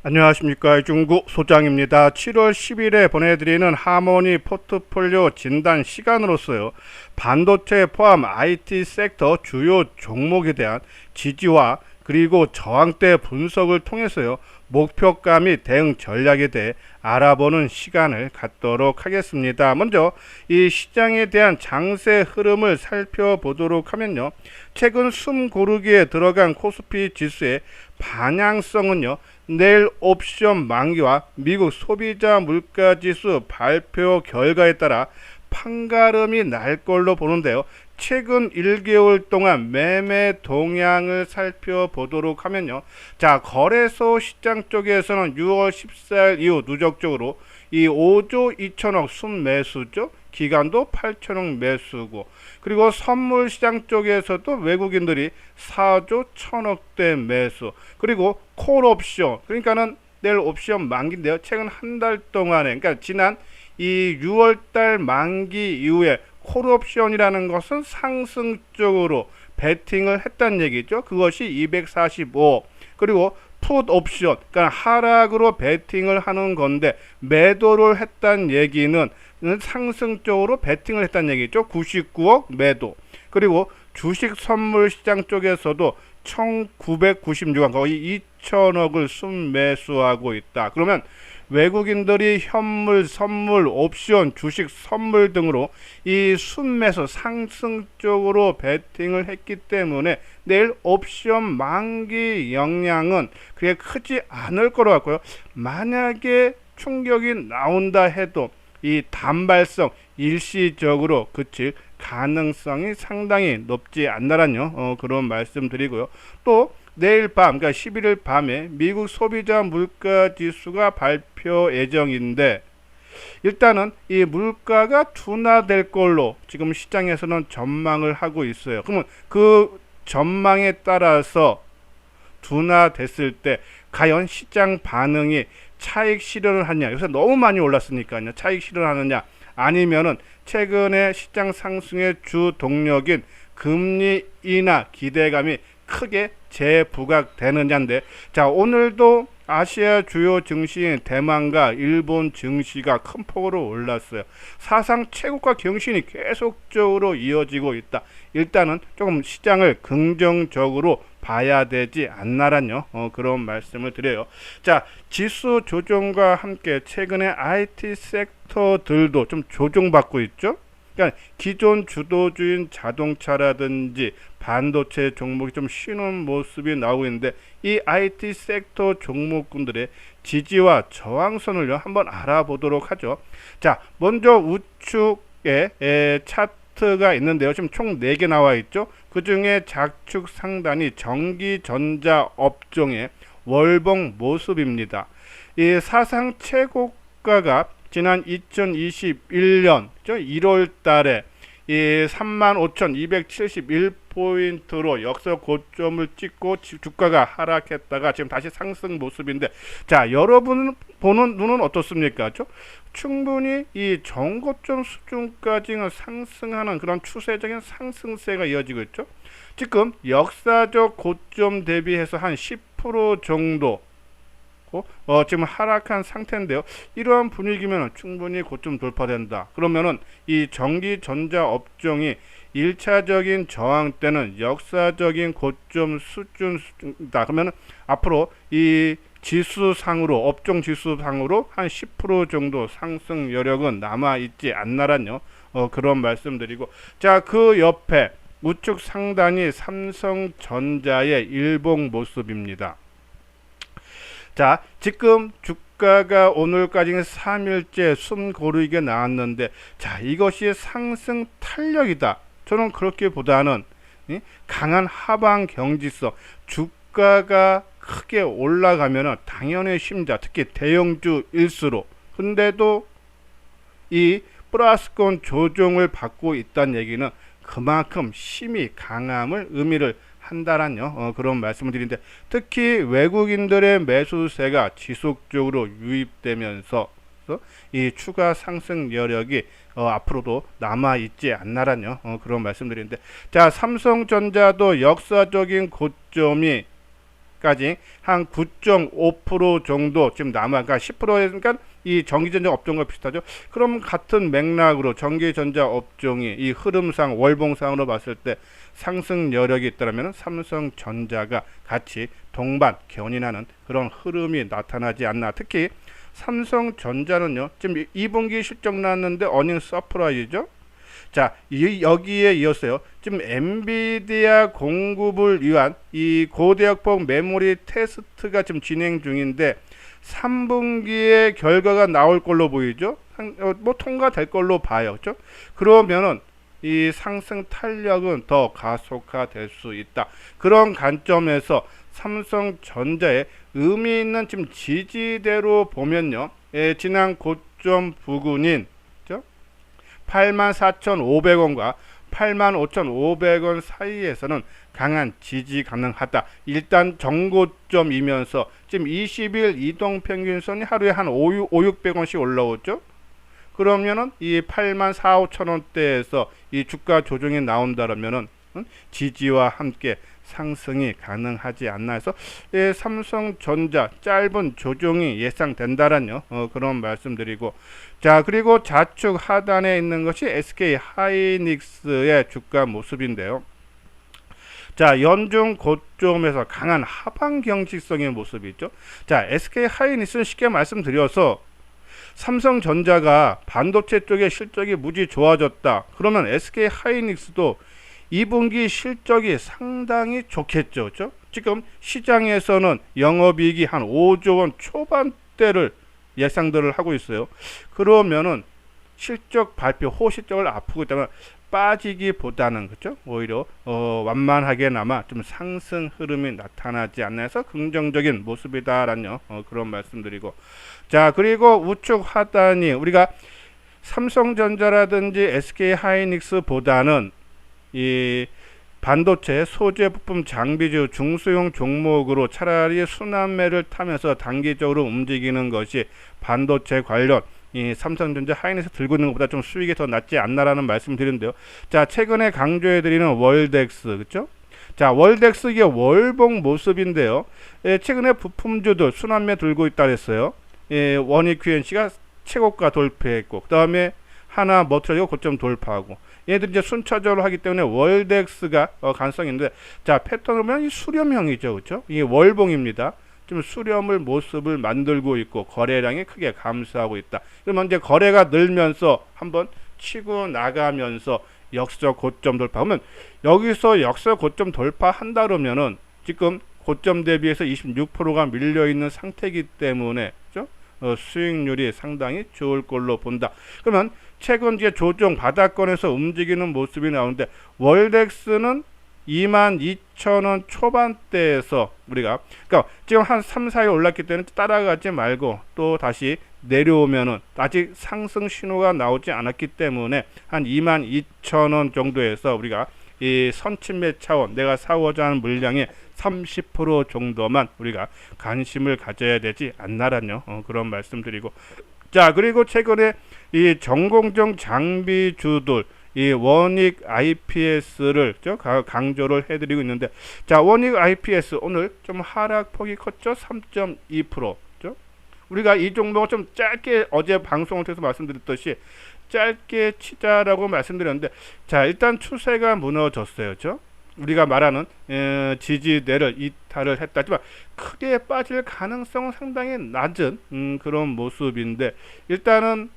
안녕하십니까. 중국 소장입니다. 7월 10일에 보내드리는 하모니 포트폴리오 진단 시간으로서요, 반도체 포함 IT 섹터 주요 종목에 대한 지지와 그리고 저항대 분석을 통해서요, 목표가 및 대응 전략에 대해 알아보는 시간을 갖도록 하겠습니다. 먼저 이 시장에 대한 장세 흐름을 살펴보도록 하면요, 최근 숨 고르기에 들어간 코스피 지수의 방향성은요, 내일 옵션 만기와 미국 소비자 물가지수 발표 결과에 따라 판가름이 날 걸로 보는데요. 최근 1개월 동안 매매 동향을 살펴보도록 하면요. 자, 거래소 시장 쪽에서는 6월 14일 이후 누적적으로 이 5조 2천억 순매수죠. 기간도 8천억 매수고, 그리고 선물 시장 쪽에서도 외국인들이 4조 1천억대 매수, 그리고 콜 옵션, 그러니까는 내일 옵션 만기인데요. 최근 한 달 동안에, 그러니까 지난 이 6월달 만기 이후에 콜 옵션이라는 것은 상승 쪽으로 베팅을 했다는 얘기죠. 그것이 245. 그리고 풋 옵션, 그러니까 하락으로 베팅을 하는 건데 매도를 했다는 얘기는 상승 쪽으로 베팅을 했다는 얘기죠. 99억 매도. 그리고 주식 선물 시장 쪽에서도 1996억, 거의 2천억을 순매수하고 있다. 그러면 외국인들이 현물, 선물, 옵션, 주식 선물 등으로 이 순매수 상승 쪽으로 베팅을 했기 때문에 내일 옵션 만기 영향은 그게 크지 않을 거로 같고요. 만약에 충격이 나온다 해도 이 단발성 일시적으로 그칠 가능성이 상당히 높지 않나란요. 그런 말씀 드리고요. 또 내일 밤, 그러니까 11일 밤에 미국 소비자 물가 지수가 발표 예정인데, 일단은 이 물가가 둔화될 걸로 지금 시장에서는 전망을 하고 있어요. 그러면 그 전망에 따라서 둔화됐을 때 과연 시장 반응이 차익 실현을 하느냐, 요새 너무 많이 올랐으니까요, 차익 실현하느냐, 아니면은 최근에 시장 상승의 주 동력인 금리 인하 기대감이 크게 재부각되느냐인데, 자, 오늘도 아시아 주요 증시인 대만과 일본 증시가 큰 폭으로 올랐어요. 사상 최고가 경신이 계속적으로 이어지고 있다. 일단은 조금 시장을 긍정적으로 봐야 되지 않나란요. 그런 말씀을 드려요. 자, 지수 조정과 함께 최근에 IT 섹터들도 좀 조정받고 있죠. 그러니까 기존 주도주인 자동차라든지 반도체 종목이 좀 쉬는 모습이 나오고 있는데, 이 IT 섹터 종목군들의 지지와 저항선을 한번 알아보도록 하죠. 자, 먼저 우측에 차트가 있는데요. 지금 총 4개 나와 있죠. 그 중에 좌측 상단이 전기전자 업종의 월봉 모습입니다. 이 사상 최고가가 지난 2021년 1월 달에 이 35,271포인트로 역사 고점을 찍고 주가가 하락했다가 지금 다시 상승 모습인데, 자, 여러분 보는 눈은 어떻습니까? 충분히 이 전고점 수준까지는 상승하는 그런 추세적인 상승세가 이어지고 있죠. 지금 역사적 고점 대비해서 한 10% 정도 지금 하락한 상태인데요. 이러한 분위기면 충분히 고점 돌파된다. 그러면은 이 전기전자 업종이 1차적인 저항 때는 역사적인 고점 수준이다. 그러면 앞으로 이 지수상으로, 업종 지수상으로 한 10% 정도 상승 여력은 남아 있지 않나란요. 그런 말씀드리고, 자, 그 옆에 우측 상단이 삼성전자의 일봉 모습입니다. 자, 지금 주가가 오늘까지는 3일째 숨 고르게 나왔는데, 자, 이것이 상승 탄력이다. 저는 그렇게 보다는 강한 하방 경직성, 주가가 크게 올라가면은 당연히 심자, 특히 대형주일수록, 근데도 이 플러스권 조정을 받고 있다는 얘기는 그만큼 힘이 강함을 의미를 한다란요. 그런 말씀을 드리는데, 특히 외국인들의 매수세가 지속적으로 유입되면서 이 추가 상승 여력이 앞으로도 남아 있지 않나란요. 그런 말씀드리는데, 자, 삼성전자도 역사적인 고점이 까지 한 9.5% 정도 지금 남아, 그러니까 10%니까 이 전기전자 업종과 비슷하죠. 그럼 같은 맥락으로 전기전자 업종이 이 흐름상 월봉상으로 봤을 때 상승 여력이 있다면 삼성전자가 같이 동반 견인하는 그런 흐름이 나타나지 않나. 특히 삼성전자는요, 지금 2분기 실적 나왔는데 어닝 서프라이즈죠. 자, 여기에 이었어요. 지금 엔비디아 공급을 위한 이 고대역폭 메모리 테스트가 지금 진행 중인데 3분기에 결과가 나올 걸로 보이죠. 뭐 통과될 걸로 봐요. 그렇죠? 그러면은 이 상승 탄력은 더 가속화될 수 있다. 그런 관점에서 삼성전자의 의미 있는 지금 지지대로 보면요. 지난 고점 부근인 84,500원과 85,500원 사이에서는 강한 지지 가능하다. 일단 정고점이면서 지금 20일 이동평균선이 하루에 한 5,600원씩 올라오죠. 그러면은 이 84,5천원대에서 이 주가 조정이 나온다면은 지지와 함께 상승이 가능하지 않나 해서 삼성전자 짧은 조정이 예상된다라는 그런 말씀드리고, 자, 그리고 좌측 하단에 있는 것이 SK 하이닉스의 주가 모습인데요. 자, 연중 고점에서 강한 하방 경직성의 모습이 있죠. 자, SK 하이닉스는 쉽게 말씀드려서 삼성전자가 반도체 쪽의 실적이 무지 좋아졌다. 그러면 SK 하이닉스도 2분기 실적이 상당히 좋겠죠. 그렇죠? 지금 시장에서는 영업이익이 한 5조 원 초반대를 예상들을 하고 있어요. 그러면은 실적 발표 호실적을 앞두고 있다면 빠지기보다는 그렇죠? 오히려 완만하게나마 좀 상승 흐름이 나타나지 않나 해서 긍정적인 모습이다라는 그런 말씀드리고, 자, 그리고 우측 하단이 우리가 삼성전자라든지 SK 하이닉스보다는 이 반도체 소재 부품 장비주 중소형 종목으로 차라리 순환매를 타면서 단기적으로 움직이는 것이 반도체 관련 이 삼성전자 하이닉스 들고 있는 것보다 좀 수익이 더 낫지 않나라는 말씀 드리는데요. 자, 최근에 강조해드리는 월덱스, 그렇죠? 자, 월덱스 이게 월봉 모습인데요. 최근에 부품주들 순환매 들고 있다 그랬어요. 원익 QNC가 최고가 돌파했고, 그 다음에 하나 머트리가 고점 돌파하고, 얘들이 이제 순차적으로 하기 때문에 월덱스가 가능성이 있는데, 자, 패턴을 보면 이 수렴형이죠, 그렇죠? 이게 월봉입니다. 지금 수렴을 모습을 만들고 있고 거래량이 크게 감소하고 있다. 그러면 이제 거래가 늘면서 한번 치고 나가면서 역사 고점 돌파하면, 여기서 역사 고점 돌파한다 그러면은 지금 고점 대비해서 26%가 밀려 있는 상태이기 때문에 그렇죠? 수익률이 상당히 좋을 걸로 본다. 그러면 최근 이제 조정 바닥권에서 움직이는 모습이 나오는데, 월덱스는 22,000원 초반대에서 우리가, 그러니까 지금 한 3, 4일 올랐기 때문에 따라가지 말고 또 다시 내려오면은 아직 상승 신호가 나오지 않았기 때문에 한 22,000원 정도에서 우리가 이 선침매 차원, 내가 사고자 하는 물량의 30% 정도만 우리가 관심을 가져야 되지 않나라는 그런 말씀드리고, 자, 그리고 최근에 이 전공정 장비주들 이 원익 IPS를 강조를 해드리고 있는데, 자, 원익 IPS 오늘 좀 하락폭이 컸죠. 3.2%. 우리가 이 종목을 좀 짧게 어제 방송을 통해서 말씀드렸듯이 짧게 치자라고 말씀드렸는데, 자, 일단 추세가 무너졌어요. 그렇죠? 우리가 말하는 지지대를 이탈을 했다지만 크게 빠질 가능성은 상당히 낮은 그런 모습인데, 일단은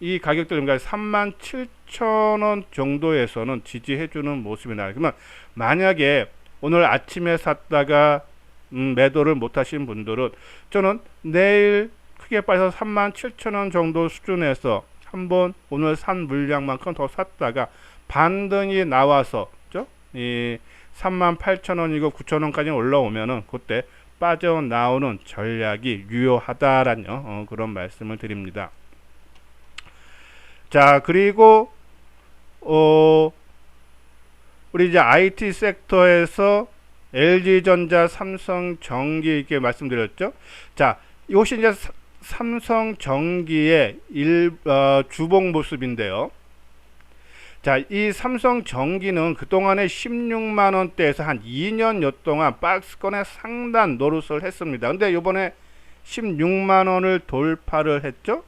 이 가격들, 그러니까 37,000원 정도에서는 지지해주는 모습이 나요. 그러면 만약에 오늘 아침에 샀다가 매도를 못하신 분들은 저는 내일 크게 빠져서 37,000원 정도 수준에서 한번 오늘 산 물량만큼 더 샀다가 반등이 나와서 그죠? 이 38,000원이고 9,000원까지 올라오면은 그때 빠져나오는 전략이 유효하다라는 그런 말씀을 드립니다. 자, 그리고 우리 이제 IT 섹터에서 LG전자, 삼성전기 이렇게 말씀드렸죠. 자, 이것이 이제 삼성전기의 주봉 모습인데요. 자, 이 삼성전기는 그동안에 16만 원대에서 한 2년여 동안 박스권의 상단 노릇을 했습니다. 근데 요번에 16만 원을 돌파를 했죠.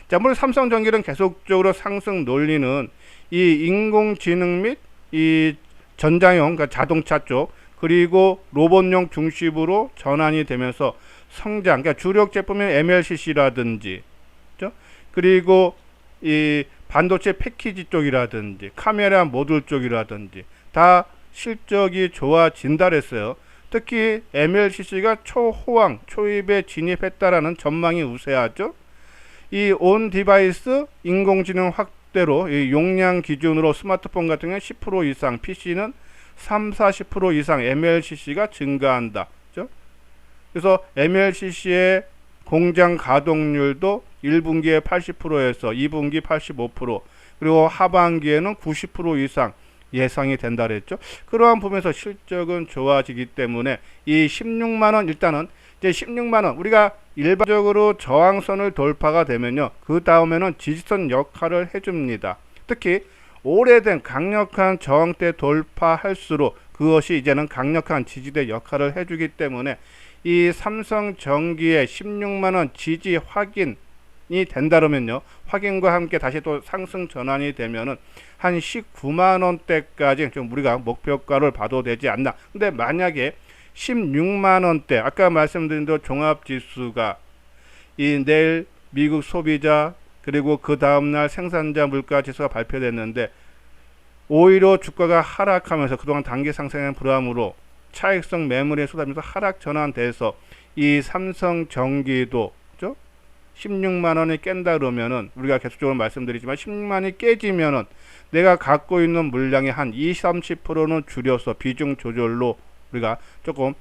자, 물론 삼성전기는 계속적으로 상승 논리는 이 인공지능 및 이 전자형, 그러니까 자동차 쪽, 그리고 로봇용 중심으로 전환이 되면서 성장, 그러니까 주력 제품인 MLCC라든지, 그렇죠? 그리고 이 반도체 패키지 쪽이라든지 카메라 모듈 쪽이라든지 다 실적이 좋아진다 그랬어요. 특히 MLCC가 초호황, 초입에 진입했다라는 전망이 우세하죠. 이 온 디바이스 인공지능 확대로 이 용량 기준으로 스마트폰 같은 경우는 10% 이상, PC는 30-40% 이상 MLCC가 증가한다. 그렇죠? 그래서 MLCC의 공장 가동률도 1분기에 80%에서 2분기 85%, 그리고 하반기에는 90% 이상 예상이 된다 그랬죠. 그러한 부분에서 실적은 좋아지기 때문에 이 16만원, 일단은 이제 16만원 우리가 일반적으로 저항선을 돌파가 되면요, 그 다음에는 지지선 역할을 해줍니다. 특히 오래된 강력한 저항대 돌파할수록 그것이 이제는 강력한 지지대 역할을 해주기 때문에 이 삼성전기의 16만원 지지 확인이 된다면요, 확인과 함께 다시 또 상승 전환이 되면은 한 19만원대까지 좀 우리가 목표가를 봐도 되지 않나. 근데 만약에 16만원대, 아까 말씀드린 대로 종합지수가 이 내일 미국 소비자 그리고 그 다음날 생산자 물가지수가 발표됐는데 오히려 주가가 하락하면서 그동안 단기 상승의 불황으로 차익성 매물에 쏟아지면서 하락 전환돼서 이 삼성전기도 16만원이 깬다 그러면은 우리가 계속적으로 말씀드리지만 16만원이 깨지면은 내가 갖고 있는 물량의 한 20-30%는 줄여서 비중 조절로 우리가 조금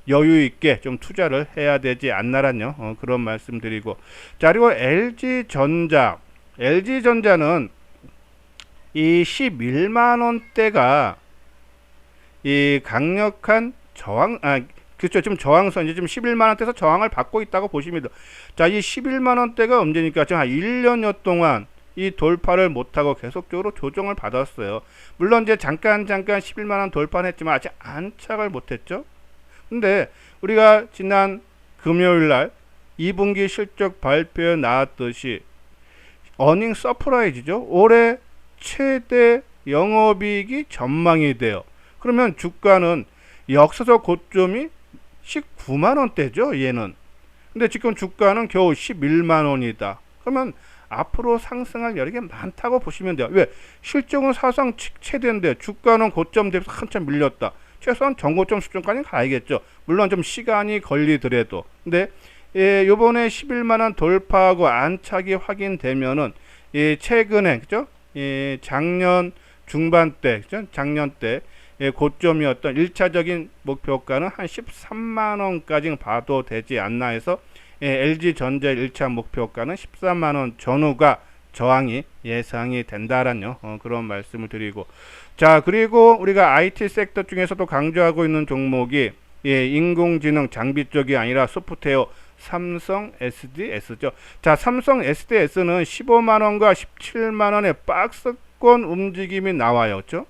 여유 있게 좀 투자를 해야 되지 않나란요. 그런 말씀드리고, 자, 그리고 LG전자는 이 11만 원대가 이 강력한 저항, 그렇죠. 지금 저항선, 이제 지금 11만 원대에서 저항을 받고 있다고 보시면 돼요. 자, 이 11만 원대가 언제니까 지금 한 1년여 동안 이 돌파를 못하고 계속적으로 조정을 받았어요. 물론 이제 잠깐 11만원 돌파는 했지만 아직 안착을 못했죠. 근데 우리가 지난 금요일날 2분기 실적 발표에 나왔듯이 어닝 서프라이즈죠. 올해 최대 영업이익이 전망이 돼요. 그러면 주가는 역사적 고점이 19만원대죠, 얘는. 근데 지금 주가는 겨우 11만원이다. 그러면 앞으로 상승할 여력이 많다고 보시면 돼요. 왜? 실적은 사상 최대인데 주가는 고점 대비해서 한참 밀렸다. 최소한 전고점 수준까지는 가야겠죠. 물론 좀 시간이 걸리더라도. 근데 요번에 11만원 돌파하고 안착이 확인되면은 최근에, 그죠? 작년 중반 때, 그죠? 작년 때 고점이었던 1차적인 목표가는 한 13만원까지 봐도 되지 않나 해서 LG전자의 1차 목표가는 13만원 전후가 저항이 예상이 된다라는 그런 말씀을 드리고, 자, 그리고 우리가 IT 섹터 중에서도 강조하고 있는 종목이 인공지능 장비 쪽이 아니라 소프트웨어 삼성 SDS죠. 자, 삼성 SDS는 15만원과 17만원의 박스권 움직임이 나와요. 그렇죠?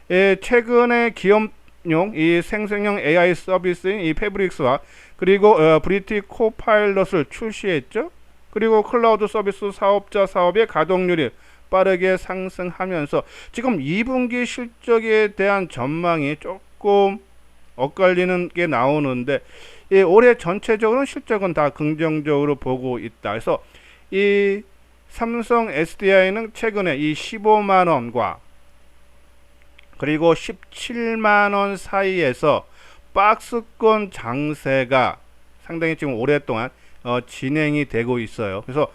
최근에 기업용 이 생성형 AI 서비스인 이 패브릭스와 그리고 브리티 코파일럿을 출시했죠. 그리고 클라우드 서비스 사업자 사업의 가동률이 빠르게 상승하면서 지금 2분기 실적에 대한 전망이 조금 엇갈리는 게 나오는데 올해 전체적으로는 실적은 다 긍정적으로 보고 있다. 그래서 이 삼성 SDI는 최근에 이 15만원과 그리고 17만원 사이에서 박스권 장세가 상당히 지금 오랫동안 진행이 되고 있어요. 그래서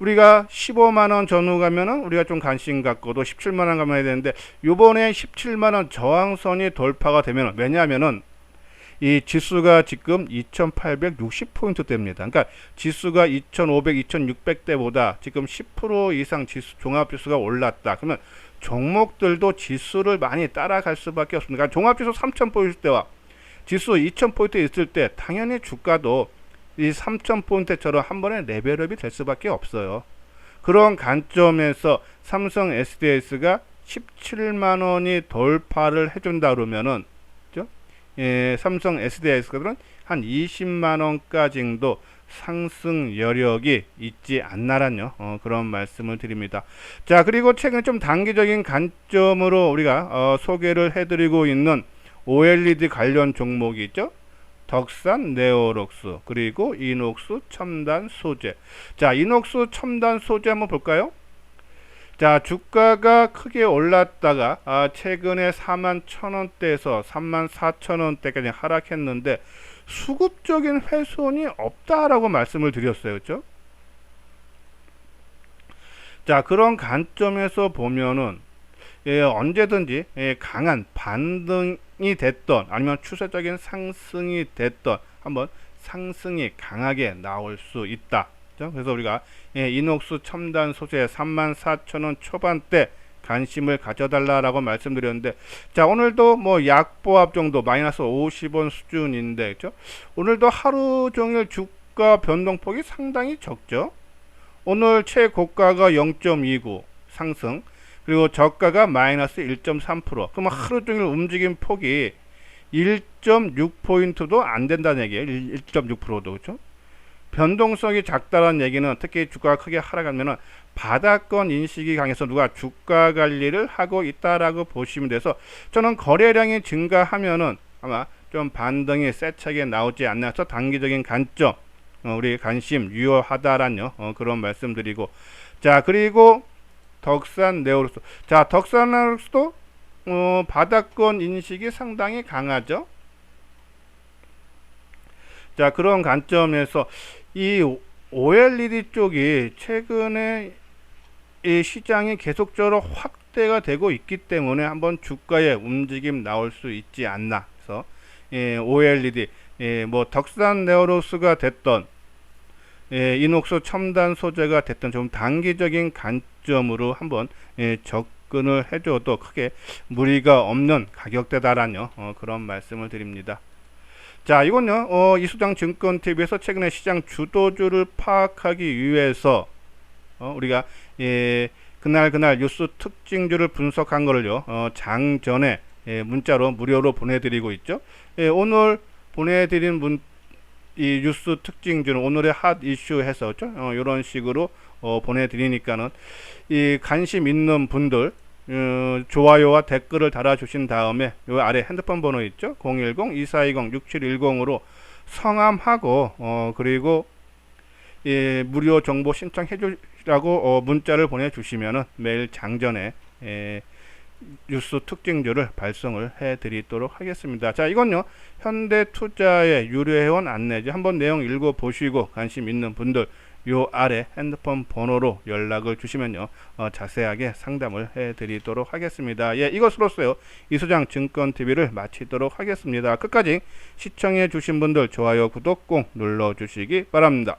우리가 15만원 전후 가면은 우리가 좀 관심 갖고도 17만원 가면 해야 되는데, 요번에 17만원 저항선이 돌파가 되면, 왜냐하면은 이 지수가 지금 2860포인트대입니다. 그러니까 지수가 2500, 2600대보다 지금 10% 이상 지수, 종합지수가 올랐다. 그러면 종목들도 지수를 많이 따라갈 수밖에 없습니다. 그러니까 종합지수 3000포인트대와 지수 2000포인트 있을 때 당연히 주가도 이 3000포인트처럼 한 번에 레벨업이 될 수밖에 없어요. 그런 관점에서 삼성 SDS가 17만 원이 돌파를 해준다 그러면은, 그죠? 예, 삼성 SDS들은 한 20만 원까지도 상승 여력이 있지 않나란요. 그런 말씀을 드립니다. 자, 그리고 최근에 좀 단기적인 관점으로 우리가 소개를 해드리고 있는 OLED 관련 종목이 있죠. 덕산 네오록스 그리고 이녹스 첨단 소재. 자, 이녹스 첨단 소재 한번 볼까요? 자, 주가가 크게 올랐다가 최근에 41,000원대에서 34,000원대까지 하락했는데 수급적인 훼손이 없다라고 말씀을 드렸어요. 그렇죠? 자, 그런 관점에서 보면은 언제든지 강한 반등이 됐던 아니면 추세적인 상승이 됐던 한번 상승이 강하게 나올 수 있다. 그렇죠? 그래서 우리가 이녹스 첨단 소재 34,000원 초반대 관심을 가져달라라고 말씀드렸는데, 자, 오늘도 뭐 약보합 정도 마이너스 50원 수준인데, 그렇죠? 오늘도 하루 종일 주가 변동폭이 상당히 적죠. 오늘 최고가가 0.29 상승, 그리고 저가가 마이너스 1.3%. 그러면 하루 종일 움직임 폭이 1.6포인트도 안 된다는 얘기예요. 1.6%도. 그렇죠? 변동성이 작다는 얘기는 특히 주가가 크게 하락하면은 바닥권 인식이 강해서 누가 주가 관리를 하고 있다라고 보시면 돼서, 저는 거래량이 증가하면은 아마 좀 반등이 세차게 나오지 않나 해서 단기적인 관점 우리 관심 유효하다라는 그런 말씀드리고, 자, 그리고 덕산 네오록스. 자, 덕산 네오록스도 바닥권 인식이 상당히 강하죠. 자, 그런 관점에서 이 OLED 쪽이 최근에 이 시장이 계속적으로 확대가 되고 있기 때문에 한번 주가의 움직임 나올 수 있지 않나. 그래서 OLED 뭐 덕산 네오록스가 됐던 이녹스 첨단 소재가 됐던 좀 단기적인 관점으로 한번 접근을 해줘도 크게 무리가 없는 가격대다라는 그런 말씀을 드립니다. 자, 이건요 이수장 증권TV에서 최근에 시장 주도주를 파악하기 위해서 우리가 그날 뉴스 특징주를 분석한 거를요 장전에 문자로 무료로 보내드리고 있죠. 오늘 보내드린 이 뉴스 특징주는 오늘의 핫 이슈 해서 이런 식으로 보내드리니까는 이 관심 있는 분들 좋아요와 댓글을 달아주신 다음에 요 아래 핸드폰 번호 있죠. 010-2420-6710으로 성함하고 그리고 무료 정보 신청해 주라고 문자를 보내주시면은 매일 장전에 뉴스 특징주를 발송을 해 드리도록 하겠습니다. 자, 이건요 현대투자의 유료회원 안내지, 한번 내용 읽어 보시고 관심 있는 분들 요 아래 핸드폰 번호로 연락을 주시면요 자세하게 상담을 해 드리도록 하겠습니다. 예, 이것으로써요 이수장 증권TV를 마치도록 하겠습니다. 끝까지 시청해 주신 분들 좋아요 구독 꼭 눌러 주시기 바랍니다.